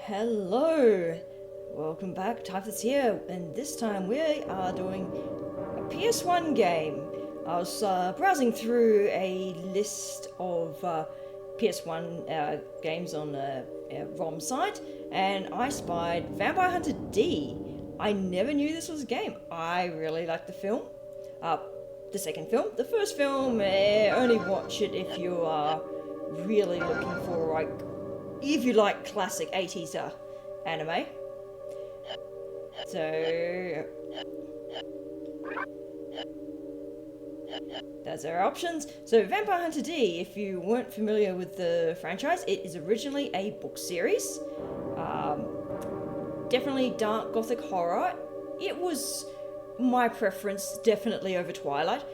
Hello, welcome back, Typhus here, and this time we are doing a PS1 game. I was browsing through a list of PS1 games on a ROM site, and I spied Vampire Hunter D. I never knew this was a game. I really like the film. The second film. The first film, only watch it if you are really looking for, like, if you like classic 80s anime. So that's our options. So Vampire Hunter D, if you weren't familiar with the franchise, it is originally a book series. Definitely dark gothic horror. It was my preference, definitely over Twilight.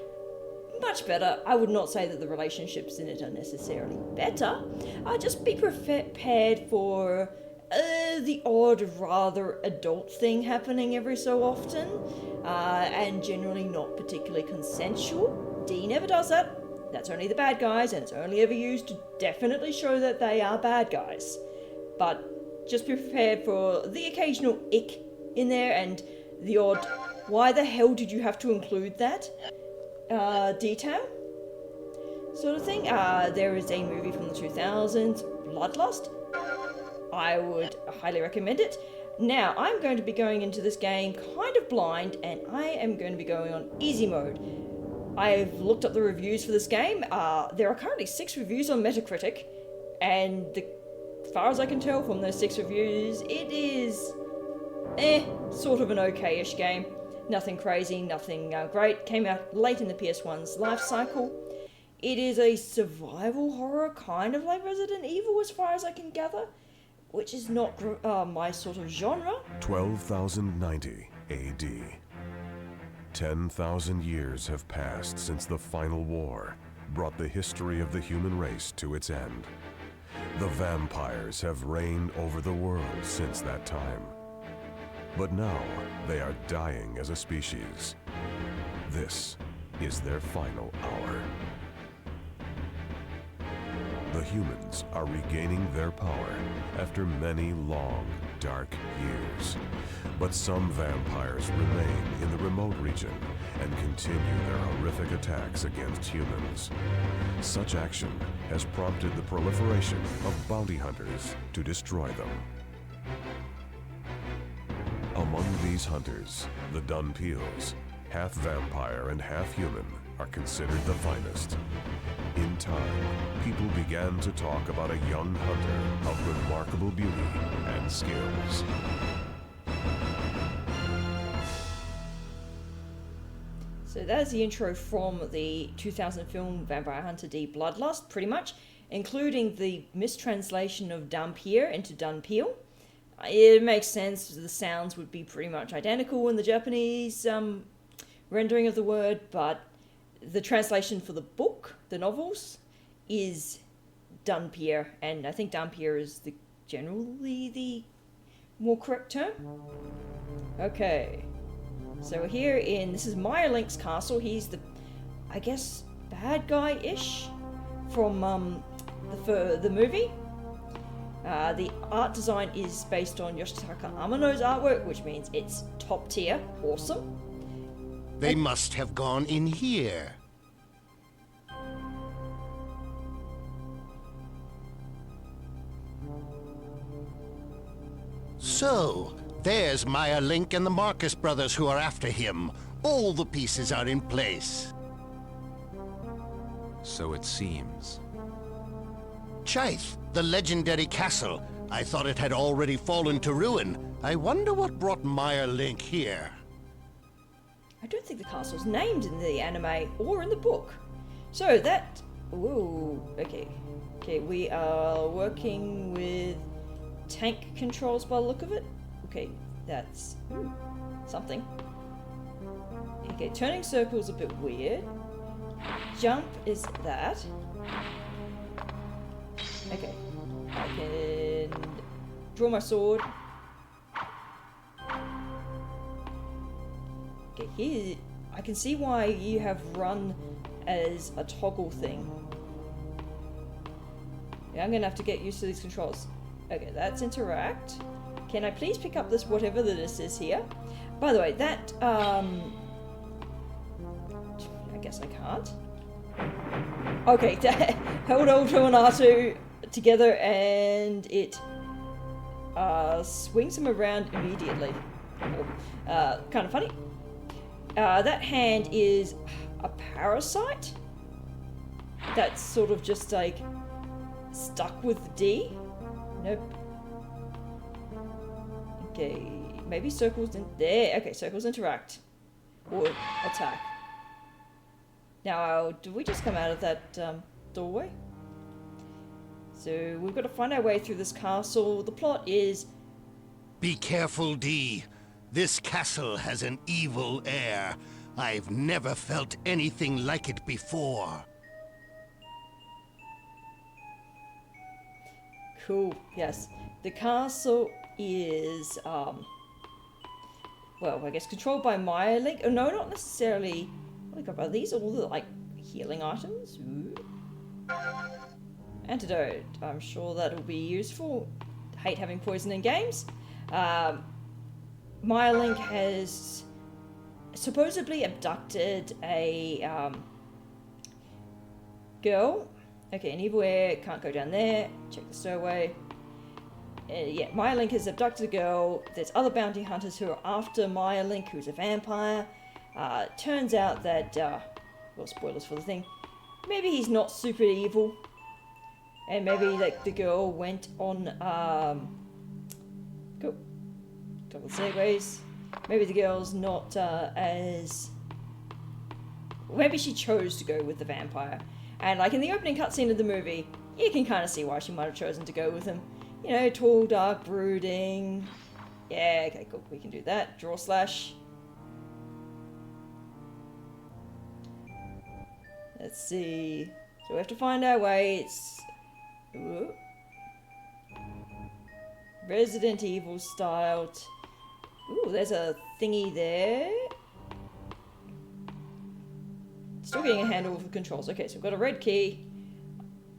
Much better. I would not say that the relationships in it are necessarily better. Just be prepared for the odd, rather adult thing happening every so often, and generally not particularly consensual. D never does that. That's only the bad guys, and it's only ever used to definitely show that they are bad guys. But just be prepared for the occasional ick in there, and the odd, why the hell did you have to include that? Detail sort of thing. There is a movie from the 2000s, Bloodlust. I would highly recommend it. Now, I'm going to be going into this game kind of blind, and I am going to be going on easy mode. I've looked up the reviews for this game. There are currently 6 reviews on Metacritic, and as far as I can tell from those 6 reviews, it is sort of an okay-ish game. Nothing crazy, nothing great. Came out late in the PS1's life cycle. It is a survival horror, kind of like Resident Evil as far as I can gather, which is not my sort of genre. 12,090 AD. 10,000 years have passed since the final war brought the history of the human race to its end. The vampires have reigned over the world since that time. But now, they are dying as a species. This is their final hour. The humans are regaining their power after many long, dark years. But some vampires remain in the remote region and continue their horrific attacks against humans. Such action has prompted the proliferation of bounty hunters to destroy them. Among these hunters, the Dunpeals, half vampire and half human, are considered the finest. In time, people began to talk about a young hunter of remarkable beauty and skills. So that is the intro from the 2000 film Vampire Hunter D Bloodlust, pretty much, including the mistranslation of Dampier into Dunpeel. It makes sense, the sounds would be pretty much identical in the Japanese rendering of the word, but the translation for the book, the novels, is Dunpier, and I think Dampier is generally the more correct term. Okay, so we're here this is Link's castle. He's the, I guess, bad guy-ish from the movie. The art design is based on Yoshitaka Amano's artwork, which means it's top tier, awesome. They must have gone in here. So, there's Maya Link and the Marcus brothers who are after him. All the pieces are in place. So it seems. Chythe, the legendary castle. I thought it had already fallen to ruin. I wonder what brought Maya Link here. I don't think the castle's named in the anime or in the book. So that... Ooh, okay. Okay, we are working with tank controls by the look of it. Okay, that's something. Okay, turning circle's a bit weird. Jump is that. Okay, I can draw my sword. Okay, here, I can see why you have run as a toggle thing. Yeah, I'm gonna have to get used to these controls. Okay, that's interact. Can I please pick up this whatever this is here? By the way, that, I guess I can't. Okay, hold L2 and R2 together and it swings them around immediately. Kind of funny. That hand is a parasite that's sort of just like stuck with D. Nope. Okay, maybe circles in there. Okay, circles interact or attack. Now, did we just come out of that doorway? So we've got to find our way through this castle. The plot is... Be careful, D. This castle has an evil air. I've never felt anything like it before. Cool, yes. The castle is, well, I guess controlled by Maya Link. Oh, no, not necessarily. Oh my god, are these all the, like, healing items? Ooh. Antidote. I'm sure that'll be useful. Hate having poison in games. Maya Link has supposedly abducted a girl. Okay, an evil air, can't go down there. Check the stairway. Yeah, Maya Link has abducted a girl. There's other bounty hunters who are after Maya Link, who's a vampire. Turns out that, well, spoilers for the thing. Maybe he's not super evil. And maybe, like, the girl went on, go. Couple of segues. Maybe the girl's not, as... Maybe she chose to go with the vampire. And, like, in the opening cutscene of the movie, you can kind of see why she might have chosen to go with him. You know, tall, dark, brooding. Yeah, okay, cool. We can do that. Draw slash. Let's see. So we have to find our way. It's... Ooh. Resident Evil styled. Ooh, there's a thingy there. Still getting a handle with the controls. Okay, so we've got a red key.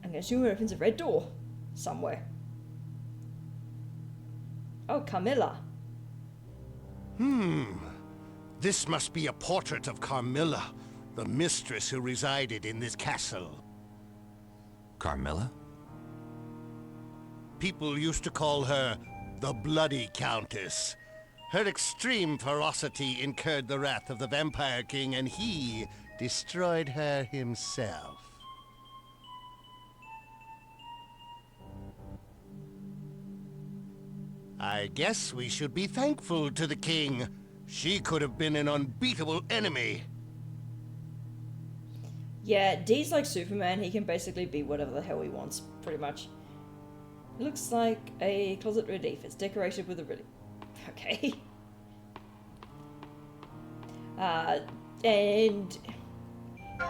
I'm gonna assume it opens a red door somewhere. Oh, Carmilla. This must be a portrait of Carmilla, the mistress who resided in this castle. Carmilla? People used to call her the Bloody Countess. Her extreme ferocity incurred the wrath of the Vampire King, and he destroyed her himself. I guess we should be thankful to the king. She could have been an unbeatable enemy. Yeah, D's like Superman. He can basically be whatever the hell he wants, pretty much. Looks like a closet relief. It's decorated with a relief. Okay. And,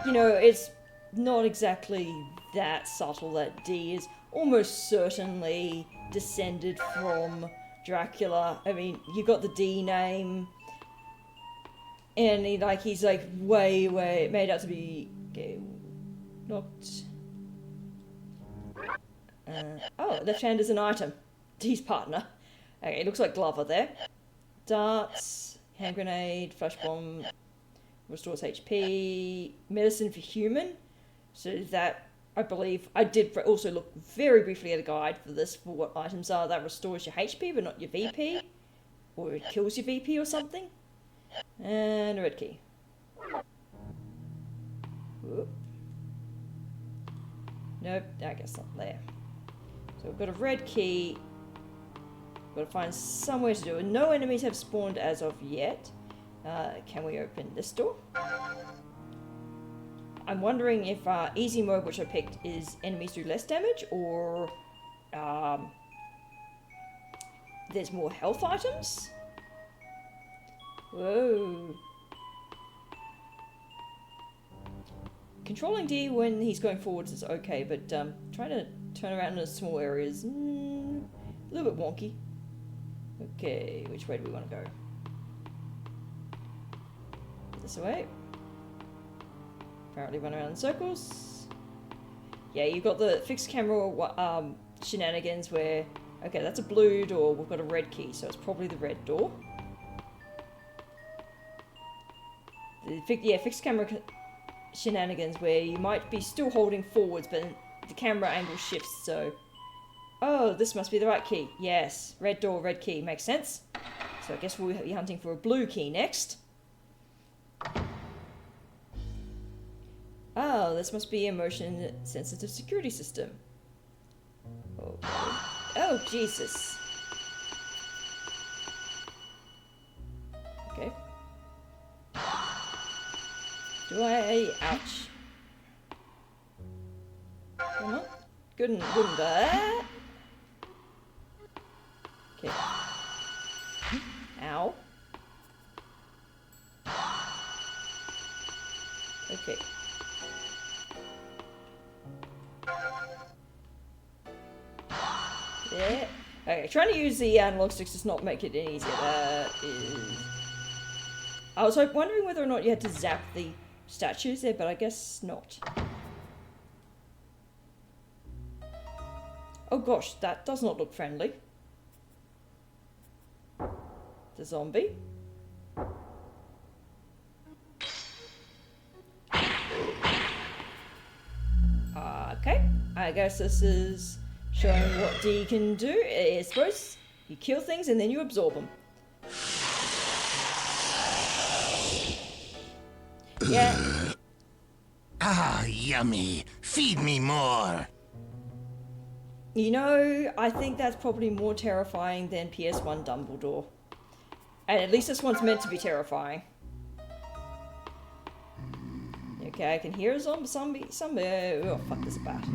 you know, it's not exactly that subtle that D is almost certainly descended from Dracula. I mean, you got the D name, and he's like way made out to be not. Oh, left hand is an item. D's partner. Okay, it looks like Glover there. Darts, hand grenade, flash bomb, restores HP, medicine for human. So that, I believe, I did also look very briefly at a guide for this, for what items are. That restores your HP, but not your VP. Or it kills your VP or something. And a red key. Whoop. Nope, I guess not there. So we've got a red key. Got to find somewhere to do it. No enemies have spawned as of yet. Can we open this door? I'm wondering if easy mode, which I picked, is enemies do less damage, or there's more health items? Whoa. Controlling D when he's going forwards is okay, but trying to turn around in small areas, a little bit wonky. Okay, which way do we want to go? This way. Apparently run around in circles. Yeah, you've got the fixed camera shenanigans where Okay, that's a blue door. We've got a red key, so it's probably the red door. Yeah, fixed camera shenanigans where you might be still holding forwards, but the camera angle shifts, so... Oh, this must be the right key. Yes, red door, red key. Makes sense. So I guess we'll be hunting for a blue key next. Oh, this must be a motion-sensitive security system. Okay. Oh, Jesus. Okay. Do I... Ouch. Come on. Good and bad. Okay. Ow. Okay. Yeah. Okay, trying to use the analog sticks does not make it any easier. That is... I was wondering whether or not you had to zap the statues there, but I guess not. Oh gosh, that does not look friendly. The zombie. Okay, I guess this is showing what D can do. I suppose you kill things and then you absorb them. Yeah. Ah, yummy. Feed me more. You know, I think that's probably more terrifying than PS1 Dumbledore. And at least this one's meant to be terrifying. Okay, I can hear a zombie. Oh, fuck, there's a bat.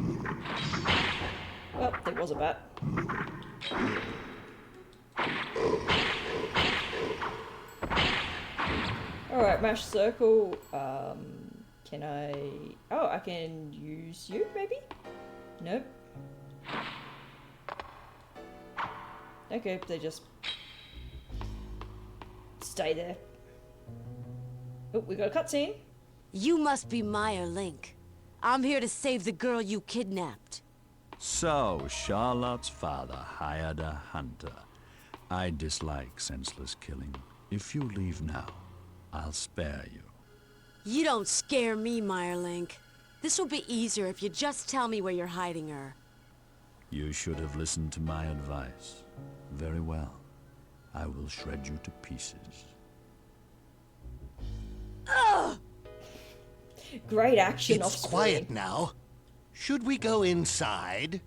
Oh, there was a bat. Alright, mash circle. Can I... Oh, I can use you, maybe? Nope. Okay, they just... stay there. Oh, we got a cutscene. You must be Meyer Link. I'm here to save the girl you kidnapped. So, Charlotte's father hired a hunter. I dislike senseless killing. If you leave now, I'll spare you. You don't scare me, Meyer Link. This will be easier if you just tell me where you're hiding her. You should have listened to my advice. Very well. I will shred you to pieces. Ugh! Great action off It's screen. quiet now. Should we go inside?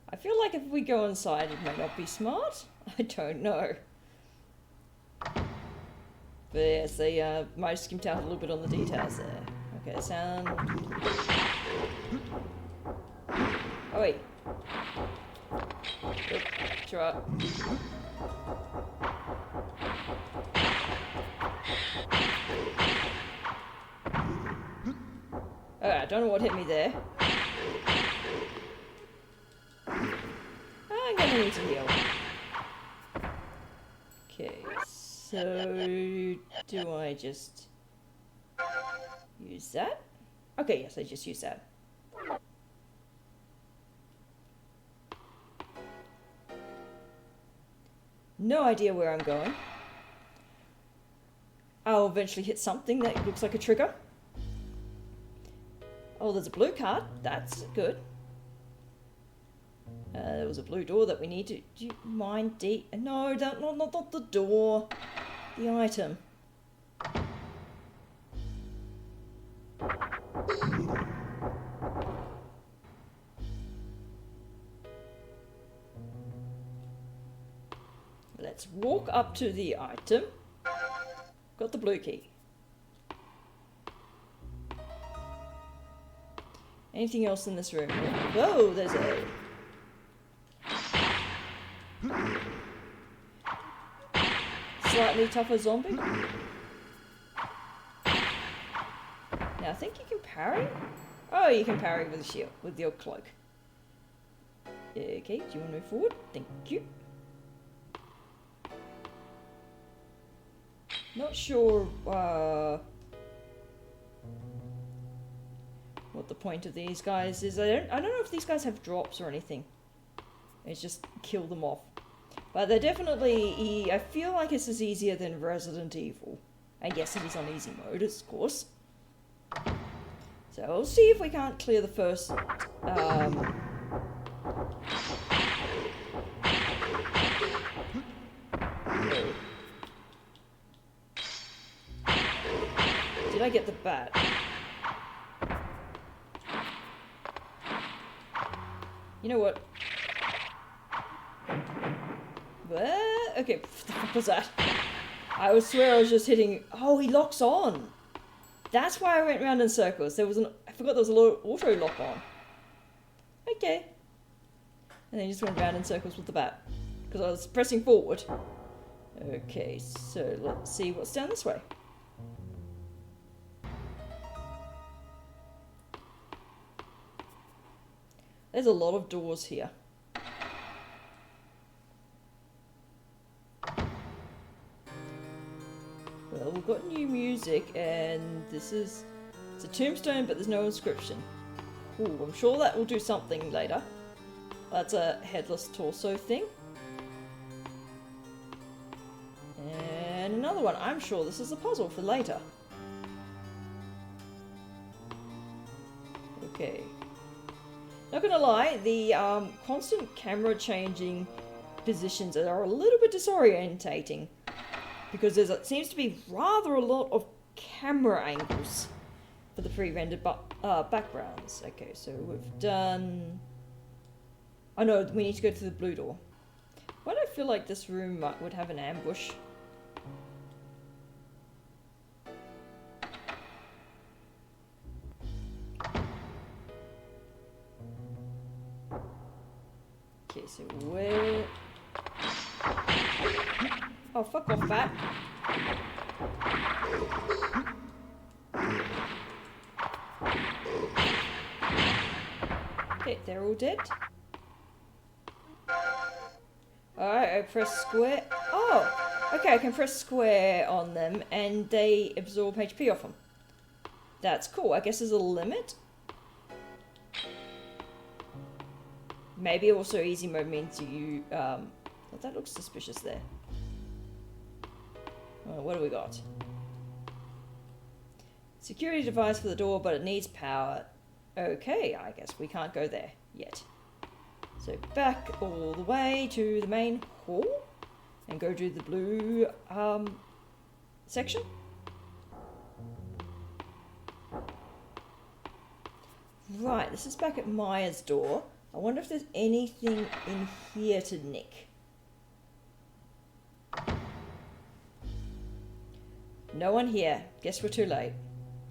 I feel like if we go inside, it may not be smart. I don't know. But yes, they might have skimped out a little bit on the details there. Okay, sound. Oh wait. Oop, try. I don't know what hit me there. I'm gonna need to heal. Okay, so do I just use that? Okay, yes, I just use that. No idea where I'm going. I'll eventually hit something that looks like a trigger. Oh, there's a blue card. That's good. There was a blue door that we need to... Do you mind, D? No, not the door. The item. Let's walk up to the item. Got the blue key. Anything else in this room? Whoa, there's a... slightly tougher zombie. Now I think you can parry? Oh, you can parry with a shield, with your cloak. Okay, do you want to move forward? Thank you. Not sure, what the point of these guys is. I don't know if these guys have drops or anything. It's just kill them off. But they're definitely, I feel like this is easier than Resident Evil. And yes, it is on easy mode, of course. So we'll see if we can't clear the first, Did I get the bat? You know what? What? Okay, what the fuck was that? I would swear I was just hitting... Oh, he locks on! That's why I went round in circles. There was an... I forgot there was a auto lock on. Okay. And then he just went round in circles with the bat. Because I was pressing forward. Okay, so let's see what's down this way. There's a lot of doors here. Well, we've got new music, and this is... It's a tombstone, but there's no inscription. Ooh, I'm sure that will do something later. That's a headless torso thing. And another one. I'm sure this is a puzzle for later. Okay. Not gonna lie, the constant camera changing positions are a little bit disorientating. Because there seems to be rather a lot of camera angles for the pre-rendered backgrounds. Okay, so we've done... Oh no, we need to go to the blue door. Why do I feel like this room would have an ambush? Okay, so where... Oh, fuck off, bat. Okay, they're all dead. Alright, I press square. Oh! Okay, I can press square on them and they absorb HP off them. That's cool. I guess there's a limit. Maybe also easy mode means you... Oh, that looks suspicious there. What do we got? Security device for the door, but it needs power. Okay, I guess we can't go there yet. So back all the way to the main hall and go to the blue section. Right, this is back at Maya's door. I wonder if there's anything in here to nick. No one here. Guess we're too late.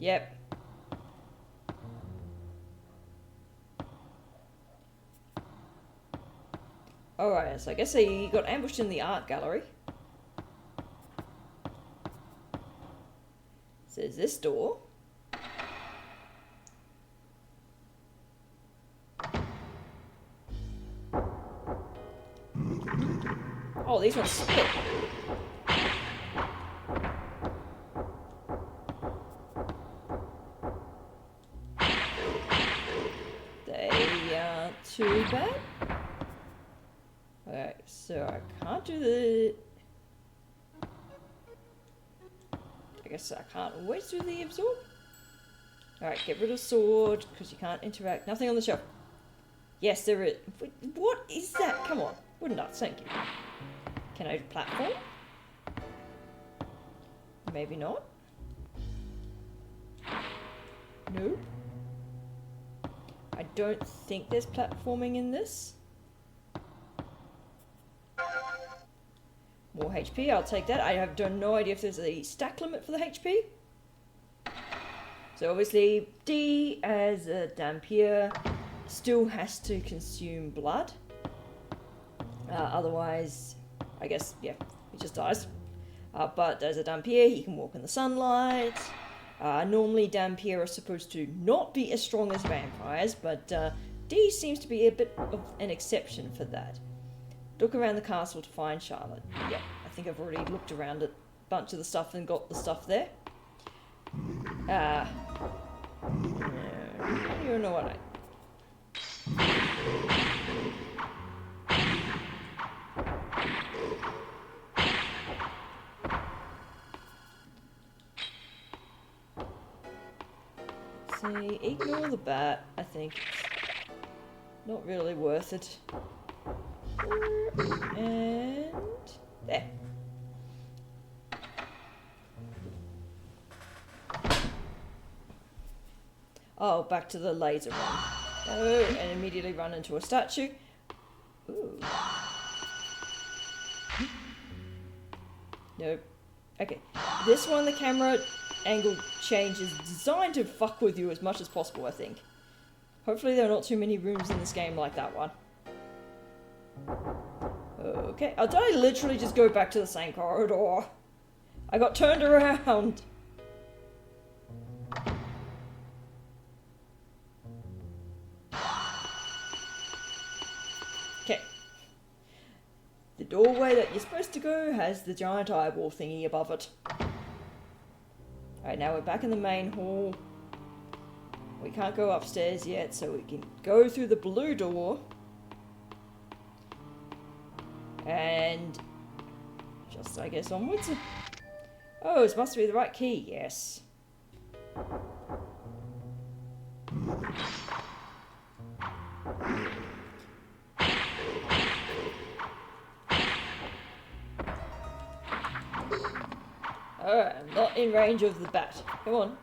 Yep. Alright, so I guess he got ambushed in the art gallery. So there's this door. Oh, these ones split. Too bad. Alright, so I can't do the... I guess I can't always do the absorb. Alright, get rid of sword, because you can't interact. Nothing on the shelf. Yes, there is. What is that? Come on. Wooden nuts, thank you. Can I platform? Maybe not. Nope. I don't think there's platforming in this. More HP, I'll take that. I have no idea if there's a stack limit for the HP. So obviously, D as a Dampier still has to consume blood. Otherwise, I guess, yeah, he just dies. But as a Dampier, he can walk in the sunlight. Normally Dampier are supposed to not be as strong as vampires, but D seems to be a bit of an exception for that. Look around the castle to find Charlotte. Yeah, I think I've already looked around at a bunch of the stuff and got the stuff there. You know what See, ignore the bat. I think it's not really worth it. And there. Oh, back to the laser run. Oh, and immediately run into a statue. Ooh. Nope. Okay. This one, the camera angle change is designed to fuck with you as much as possible, I think. Hopefully there are not too many rooms in this game like that one. Okay. Oh, did I literally just go back to the same corridor? I got turned around. Okay. The doorway that you're supposed to go has the giant eyeball thingy above it. Alright, now we're back in the main hall. We can't go upstairs yet, so we can go through the blue door. And just, I guess, onwards. Oh, this must be the right key, yes. Alright, I'm not in range of the bat. Come on.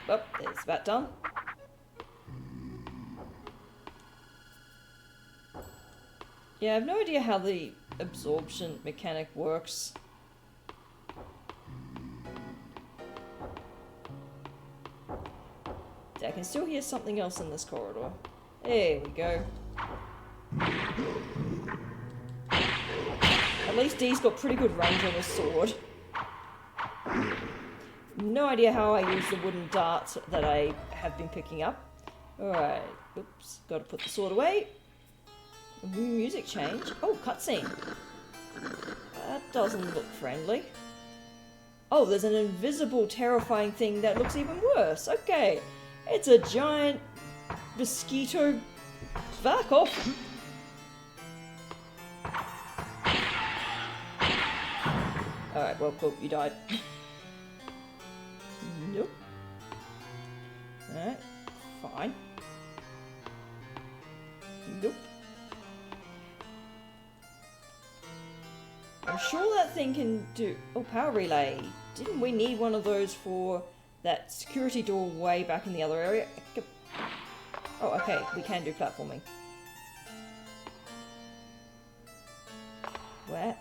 Oh, there's the bat done. Yeah, I have no idea how the absorption mechanic works. I can still hear something else in this corridor. There we go. At least Dee's got pretty good range on his sword. No idea how I use the wooden darts that I have been picking up. Alright, oops, gotta put the sword away. Music change. Oh, cutscene. That doesn't look friendly. Oh, there's an invisible, terrifying thing that looks even worse. Okay, it's a giant mosquito. Back off. Alright, well, cool, you died. Nope. Alright, fine. Nope. I'm sure that thing can do... Oh, power relay. Didn't we need one of those for that security door way back in the other area? Oh, okay, we can do platforming. Where?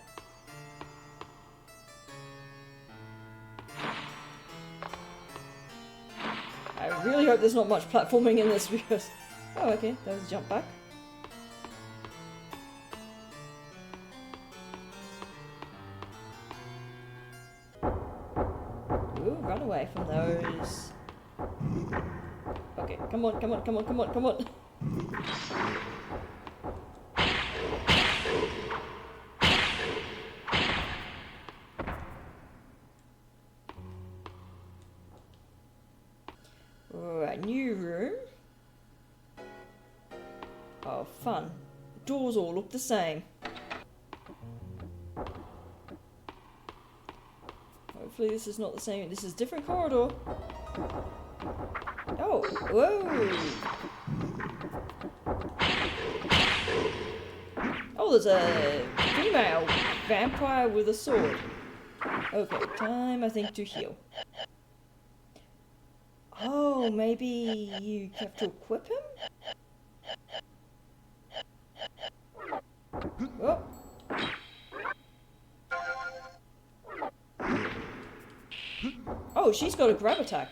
I really hope there's not much platforming in this because... Oh, okay, that was a jump back. Ooh, run away from those. Okay, come on, come on, come on, come on, come on. Alright, new room. Oh, fun. The doors all look the same. Hopefully this is not the same. This is a different corridor. Oh, whoa. Oh, there's a female vampire with a sword. Okay, time I think to heal. Oh, maybe you have to equip him? Oh. Oh, she's got a grab attack.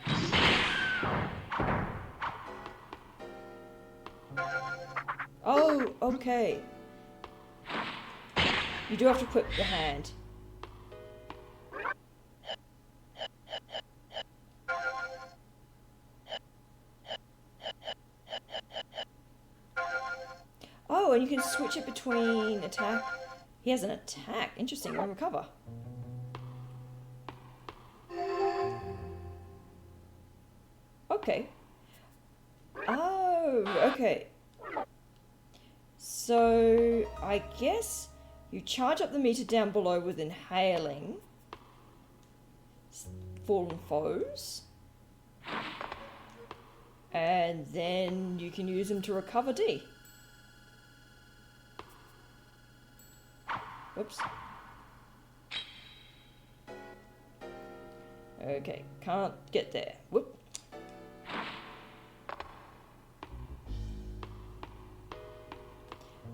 Oh, okay. You do have to equip the hand. Oh, and you can switch it between attack. He has an attack. Interesting. And recover. okay. Oh, okay. So, I guess you charge up the meter down below with inhaling fallen foes. And then you can use them to recover D. Whoops. Okay, can't get there. Whoop.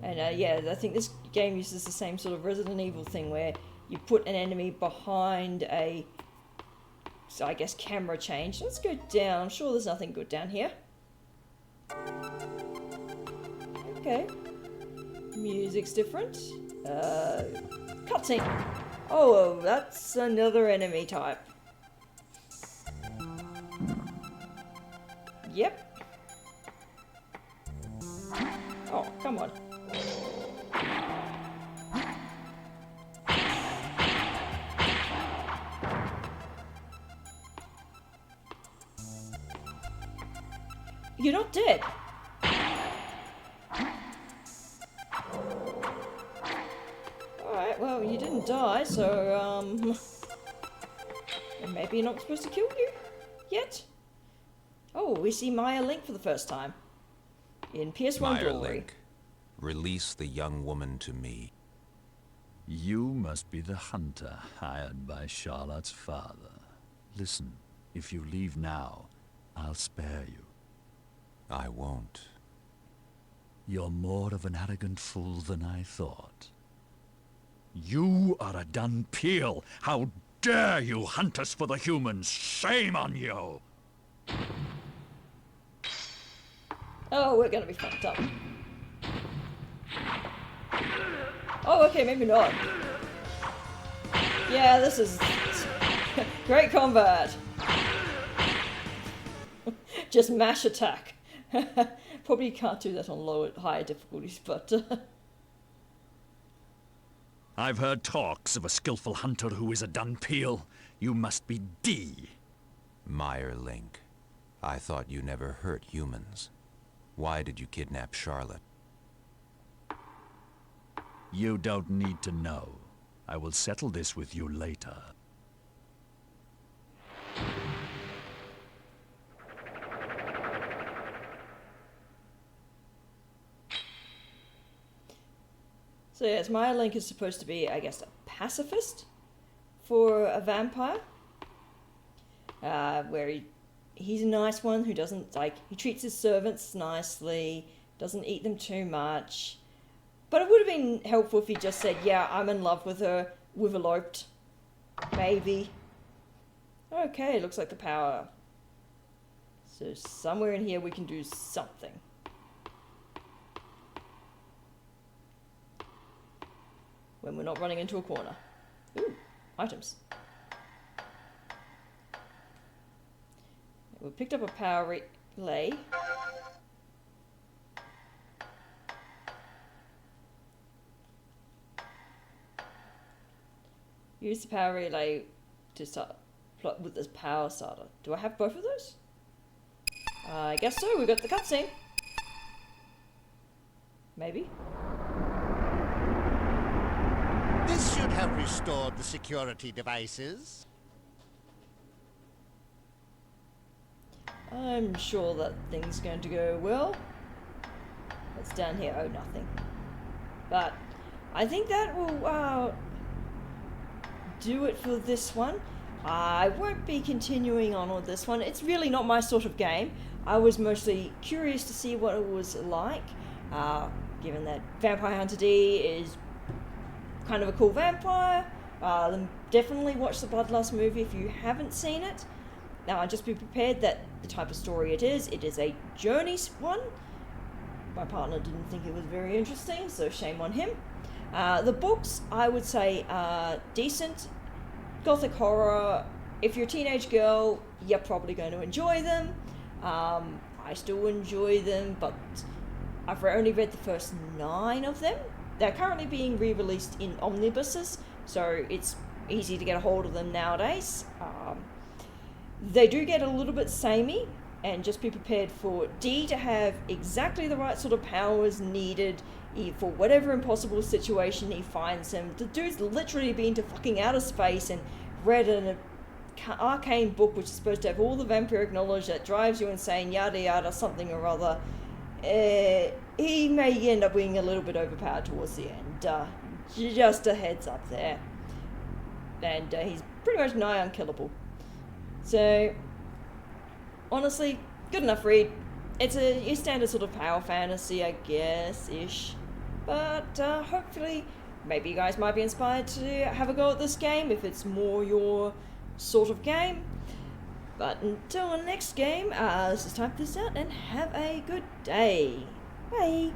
And yeah, I think this game uses the same sort of Resident Evil thing where you put an enemy behind a, so I guess, camera change. Let's go down. I'm sure there's nothing good down here. Okay. Music's different. Cutscene. Oh, that's another enemy type. Yep. Oh, come on. You're not dead. Alright, well, you didn't die, so, maybe you're not supposed to kill you yet? Oh, we see Maya Link for the first time. In PS1 Maya glory. Link, release the young woman to me. You must be the hunter hired by Charlotte's father. Listen, if you leave now, I'll spare you. I won't. You're more of an arrogant fool than I thought. You are a done peel! How dare you hunt us for the humans! Shame on you! Oh, we're gonna be fucked up. Oh, okay, maybe not. Yeah, this is great combat. Just mash attack. Probably can't do that on higher difficulties, but I've heard talks of a skillful hunter who is a done peel. You must be D. Meyer Link, I thought you never hurt humans. Why did you kidnap Charlotte? You don't need to know. I will settle this with you later. so yes, Maya Link is supposed to be, I guess, a pacifist for a vampire. Where he's a nice one who doesn't, like, he treats his servants nicely, doesn't eat them too much. But it would have been helpful if he just said, yeah, I'm in love with her, we've eloped. Maybe. Okay, looks like the power. So somewhere in here we can do something. When we're not running into a corner. Ooh, items. We picked up a power relay. Use the power relay to start plot with this power starter. Do I have both of those? I guess so. We got the cutscene. Maybe. This should have restored the security devices. I'm sure that thing's going to go well. What's down here? Oh, nothing. But I think that will do it for this one. I won't be continuing on with this one. It's really not my sort of game. I was mostly curious to see what it was like, given that Vampire Hunter D is kind of a cool vampire. Then definitely watch the Bloodlust movie if you haven't seen it. Now, just be prepared that the type of story it is a journey one. My partner didn't think it was very interesting, so shame on him. The books, I would say, are decent. Gothic horror. If you're a teenage girl, you're probably going to enjoy them. I still enjoy them, but I've only read the first 9 of them. They're currently being re-released in omnibuses, so it's easy to get a hold of them nowadays. They do get a little bit samey, and just be prepared for D to have exactly the right sort of powers needed for whatever impossible situation he finds him. The dude's literally been to fucking outer space and read an arcane book which is supposed to have all the vampiric knowledge that drives you insane, yada yada, something or other. He may end up being a little bit overpowered towards the end. Just a heads up there. And he's pretty much nigh unkillable. So, honestly, good enough read. It's your standard sort of power fantasy, I guess-ish. But hopefully, maybe you guys might be inspired to have a go at this game if it's more your sort of game. But until the next game, let's just type this out and have a good day. Bye!